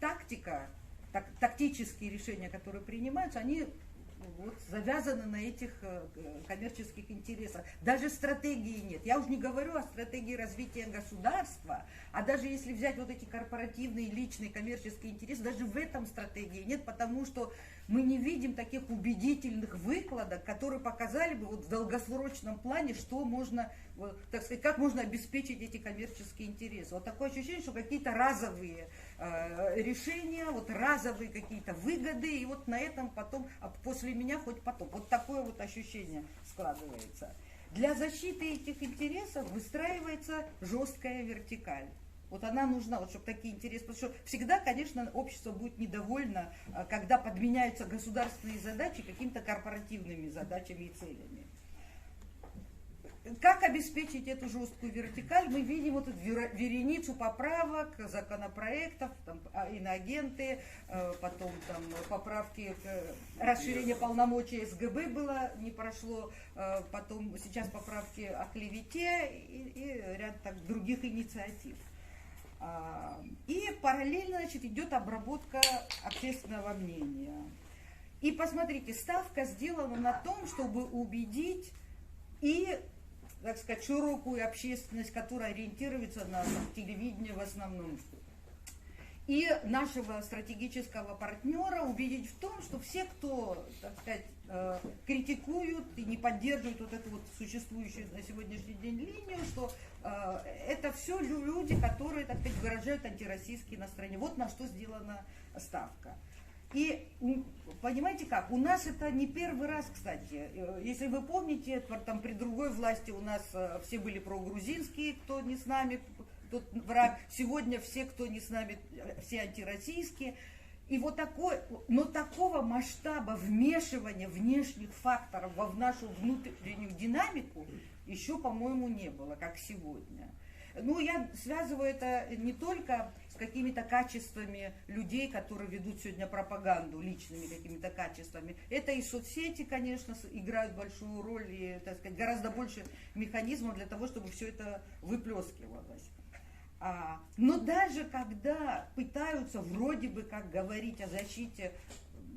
тактика, тактические решения, которые принимаются, они вот завязаны на этих коммерческих интересах. Даже стратегии нет. Я уже не говорю о стратегии развития государства, а даже если взять вот эти корпоративные, личные, коммерческие интересы, даже в этом стратегии нет, потому что мы не видим таких убедительных выкладок, которые показали бы вот в долгосрочном плане, что можно, так сказать, как можно обеспечить эти коммерческие интересы. Вот такое ощущение, что какие-то разовые решения, вот разовые какие-то выгоды, и вот на этом потом, а после меня хоть потом. Вот такое вот ощущение складывается. Для защиты этих интересов выстраивается жесткая вертикаль. Вот она нужна, вот, чтобы такие интересы, потому что всегда, конечно, общество будет недовольно, когда подменяются государственные задачи какими-то корпоративными задачами и целями. Как обеспечить эту жесткую вертикаль? Мы видим вот эту вереницу поправок, законопроектов, там, иноагенты, потом там, поправки, расширение полномочий СГБ было, не прошло, потом сейчас поправки о клевете и ряд так, других инициатив. И параллельно, значит, идет обработка общественного мнения. И посмотрите, ставка сделана на том, чтобы убедить и, так сказать, широкую общественность, которая ориентируется на телевидение в основном, и нашего стратегического партнера убедить в том, что все, кто, так сказать, критикуют и не поддерживают вот эту вот существующую на сегодняшний день линию, что это все люди, которые, так сказать, выражают антироссийские настроения. Вот на что сделана ставка. И понимаете как, у нас это не первый раз, кстати. Если вы помните, там при другой власти у нас все были прогрузинские, кто не с нами, тот враг. Сегодня все, кто не с нами, все антироссийские. И вот такой, но такого масштаба вмешивания внешних факторов в нашу внутреннюю динамику еще, по-моему, не было, как сегодня. Ну, я связываю это не только с какими-то качествами людей, которые ведут сегодня пропаганду, личными какими-то качествами. Это и соцсети, конечно, играют большую роль, и, так сказать, гораздо больше механизмов для того, чтобы все это выплескивалось. Но даже когда пытаются вроде бы как говорить о защите,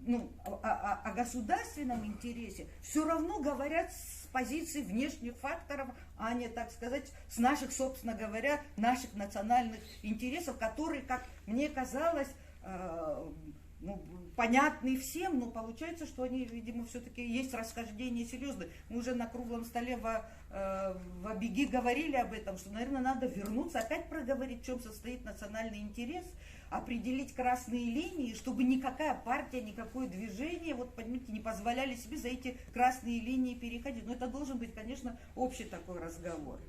ну, о государственном интересе, все равно говорят с позиции внешних факторов, а не, так сказать, с наших, собственно говоря, наших национальных интересов, которые, как мне казалось, ну, понятны всем, но получается, что они, видимо, все-таки есть расхождения серьезные. Мы уже на круглом столе в Беги говорили об этом, что, наверное, надо вернуться, опять проговорить, в чем состоит национальный интерес, определить красные линии, чтобы никакая партия, никакое движение, вот, понимаете, не позволяли себе за эти красные линии переходить. Но это должен быть, конечно, общий такой разговор.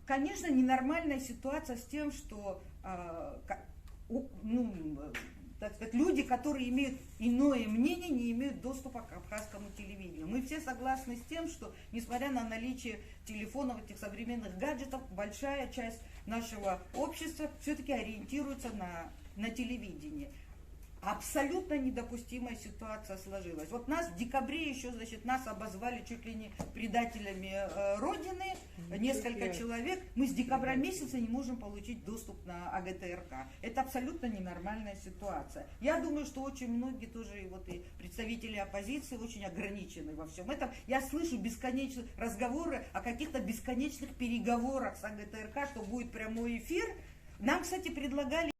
Конечно, ненормальная ситуация с тем, что так сказать, люди, которые имеют иное мнение, не имеют доступа к абхазскому телевидению. Мы все согласны с тем, что, несмотря на наличие телефонов, этих современных гаджетов, большая часть нашего общества все-таки ориентируется на телевидение. Абсолютно недопустимая ситуация сложилась. Вот нас в декабре еще, значит, нас обозвали чуть ли не предателями Родины, несколько человек. Мы с декабря месяца не можем получить доступ на АГТРК. Это абсолютно ненормальная ситуация. Я думаю, что очень многие тоже, вот и представители оппозиции, очень ограничены во всем этом. Я слышу бесконечные разговоры о каких-то бесконечных переговорах с АГТРК, что будет прямой эфир. Нам, кстати, предлагали